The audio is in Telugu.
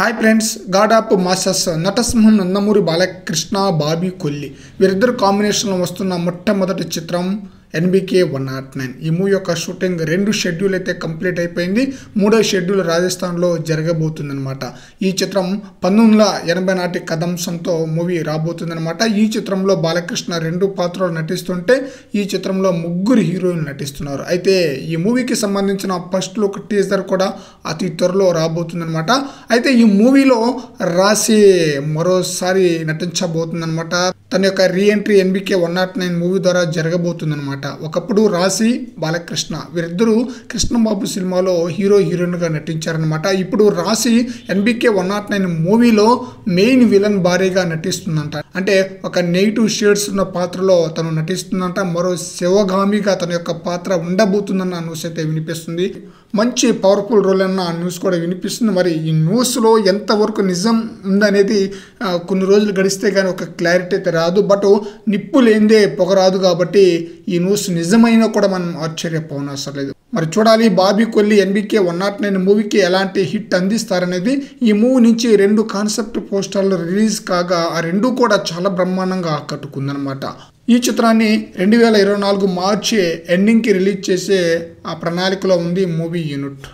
Hi friends, god of masters నటసింహం నందమూరి బాలకృష్ణ బాబీ కొల్లి వీరిద్దరు కాంబినేషన్లో వస్తున్న మొట్టమొదటి చిత్రం ఎన్బికే 109. ఈ మూవీ యొక్క షూటింగ్ 2 షెడ్యూల్ అయితే కంప్లీట్ అయిపోయింది. 3వ షెడ్యూల్ రాజస్థాన్లో జరగబోతుందన్నమాట. ఈ చిత్రం 1980 నాటి కథాంశంతో మూవీ రాబోతుందన్నమాట. ఈ చిత్రంలో బాలకృష్ణ 2 పాత్రలు నటిస్తుంటే ఈ చిత్రంలో 3 హీరోయిన్లు నటిస్తున్నారు. అయితే ఈ మూవీకి సంబంధించిన ఫస్ట్ లుక్ టీజర్ కూడా అతి త్వరలో రాబోతుందన్నమాట. అయితే ఈ మూవీలో రాశి మరోసారి నటించబోతుందన్నమాట. తన యొక్క రీఎంట్రీ ఎన్బికే 109 మూవీ ద్వారా జరగబోతుందన్నమాట. ఒకప్పుడు రాశి బాలకృష్ణ వీరిద్దరూ కృష్ణబాబు సినిమాలో హీరోయిన్గా నటించారనమాట. ఇప్పుడు రాశి ఎన్బికే 109 మూవీలో మెయిన్ విలన్ భారీగా నటిస్తుందంట. అంటే ఒక నెగిటివ్ షేడ్స్ ఉన్న పాత్రలో తను నటిస్తుందంట. మరో శివగామిగా తన యొక్క పాత్ర ఉండబోతుందన్న న్యూస్ అయితే వినిపిస్తుంది. మంచి పవర్ఫుల్ రోల్ అన్న న్యూస్ కూడా వినిపిస్తుంది. మరి ఈ న్యూస్లో ఎంతవరకు నిజం ఉందనేది కొన్ని రోజులు గడిస్తే కానీ ఒక క్లారిటీ అయితే రాదు. బట్ నిప్పు లేనిదే పొగ రాదు కాబట్టి ఈ న్యూస్ నిజమైనా కూడా మనం ఆశ్చర్యపోనవసరం లేదు. మరి చూడాలి బాబీ కొల్లి ఎన్బికే 109 మూవీకి ఎలాంటి హిట్ అందిస్తారనేది. ఈ మూవీ నుంచి 2 కాన్సెప్ట్ పోస్టర్లు రిలీజ్ కాగా ఆ 2 కూడా చాలా బ్రహ్మాండంగా ఆకట్టుకుందనమాట. ఈ చిత్రాన్ని 2024 మార్చి ఎండింగ్కి రిలీజ్ చేసే ఆ ప్రణాళికలో ఉంది మూవీ యూనిట్.